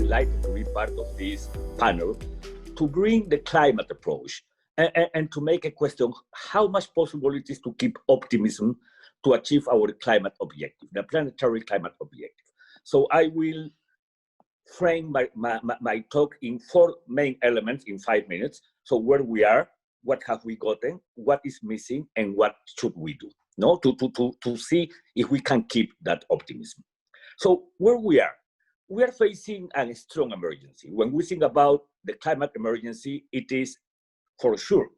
delighted to be part of this panel to bring the climate approach and to make a question how much possible it is to keep optimism to achieve our climate objective, the planetary climate objective. So I will frame my talk in 4 main elements in 5 minutes. So where we are, what have we gotten, what is missing, and what should we do? No, to see if we can keep that optimism. So where we are facing a strong emergency. When we think about the climate emergency, it is for sure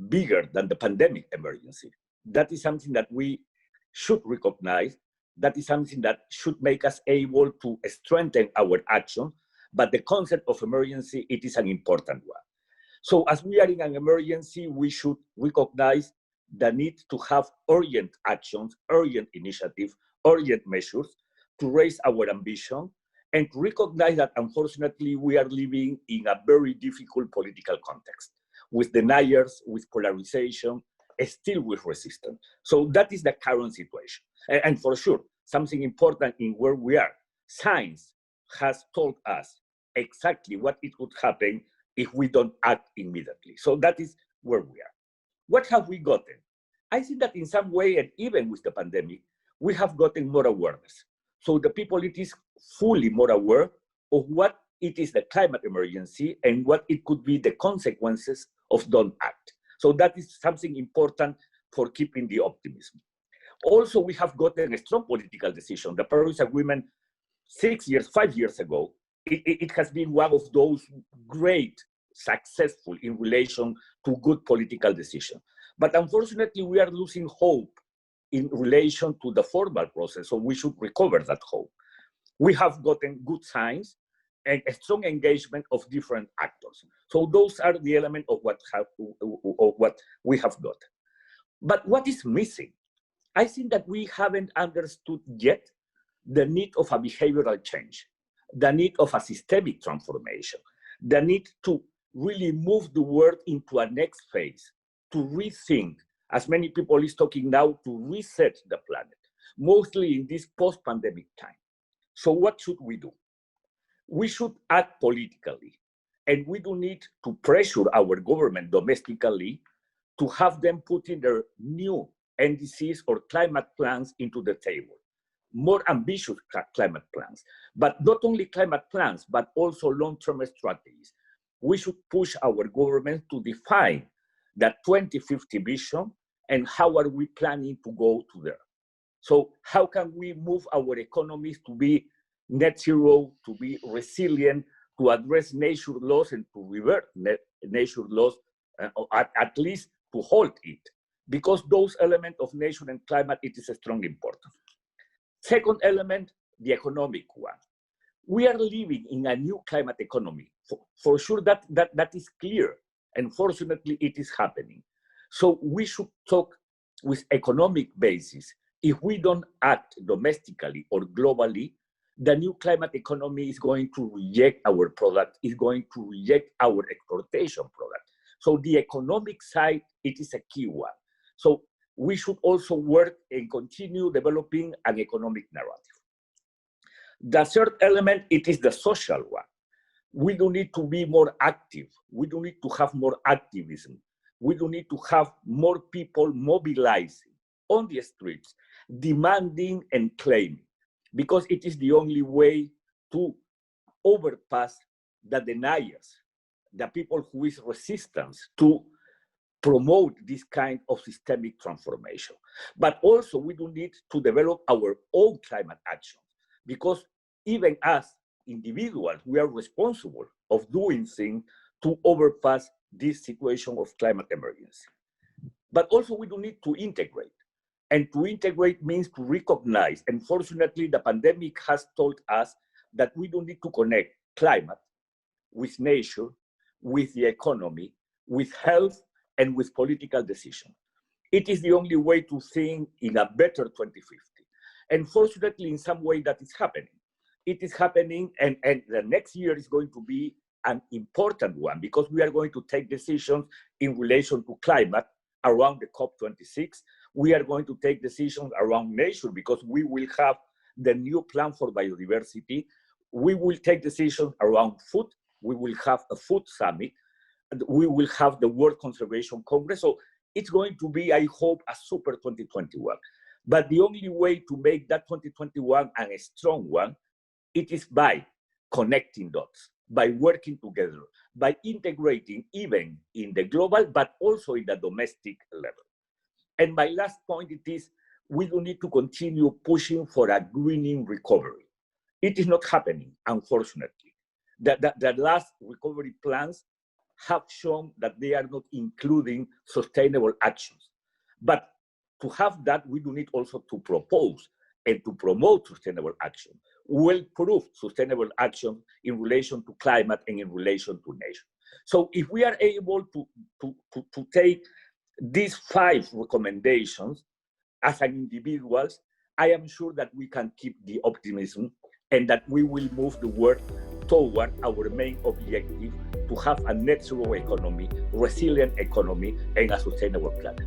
bigger than the pandemic emergency. That is something that we should recognize. That is something that should make us able to strengthen our action. But the concept of emergency, it is an important one. So as we are in an emergency, we should recognize the need to have urgent actions, urgent initiatives, urgent measures to raise our ambition and to recognize that unfortunately we are living in a very difficult political context with deniers, with polarization, still with resistance. So that is the current situation. And for sure, something important in where we are, science has told us exactly what it would happen if we don't act immediately. So that is where we are. What have we gotten? I think that in some way, and even with the pandemic, we have gotten more awareness. So the people, it is fully more aware of what it is the climate emergency and what it could be the consequences of don't act. So that is something important for keeping the optimism. Also, we have gotten a strong political decision. The Paris Agreement 5 years ago, it has been one of those great successful in relation to good political decision. But unfortunately, we are losing hope in relation to the formal process, so we should recover that hope. We have gotten good signs and a strong engagement of different actors. So those are the elements of what we have got. But what is missing? I think that we haven't understood yet the need of a behavioral change, the need of a systemic transformation, the need to really move the world into a next phase, to rethink, as many people is talking now, to reset the planet, mostly in this post-pandemic time. So what should we do? We should act politically, and we do need to pressure our government domestically to have them put in their new NDCs or climate plans into the table, more ambitious climate plans, but not only climate plans, but also long-term strategies. We should push our government to define that 2050 vision and how are we planning to go to there. So how can we move our economies to be net zero, to be resilient, to address nature loss and to revert nature loss, at least to halt it, because those elements of nature and climate, it is strongly important. Second element, the economic one. We are living in a new climate economy. For sure that is clear, and fortunately it is happening. So we should talk with economic basis. If we don't act domestically or globally, the new climate economy is going to reject our product, is going to reject our exportation product. So the economic side, it is a key one. So we should also work and continue developing an economic narrative. The third element, it is the social one. We do need to be more active. We do need to have more activism. We do need to have more people mobilizing on the streets, demanding and claiming, because it is the only way to overpass the deniers, the people who is resistance to promote this kind of systemic transformation. But also we do need to develop our own climate actions, because even as individuals, we are responsible of doing things to overpass this situation of climate emergency. But also we do need to integrate. And to integrate means to recognize, and fortunately the pandemic has told us that we do need to connect climate with nature, with the economy, with health, and with political decision. It is the only way to think in a better 2050. And fortunately, in some way that is happening. It is happening, and the next year is going to be an important one, because we are going to take decisions in relation to climate around the COP26. We are going to take decisions around nature, because we will have the new plan for biodiversity. we will take decisions around food. We will have a food summit. And we will have the World Conservation Congress. So it's going to be, I hope, a super 2021. But the only way to make that 2021 a strong one, it is by connecting dots, by working together, by integrating even in the global, but also in the domestic level. And my last point it is, we do need to continue pushing for a greening recovery. It is not happening, unfortunately. The last recovery plans have shown that they are not including sustainable actions. But to have that, we do need also to propose and to promote sustainable action, well-proved sustainable action in relation to climate and in relation to nature. So if we are able to take these 5 recommendations as an individuals, I am sure that we can keep the optimism and that we will move the world toward our main objective to have a net zero economy, resilient economy, and a sustainable planet.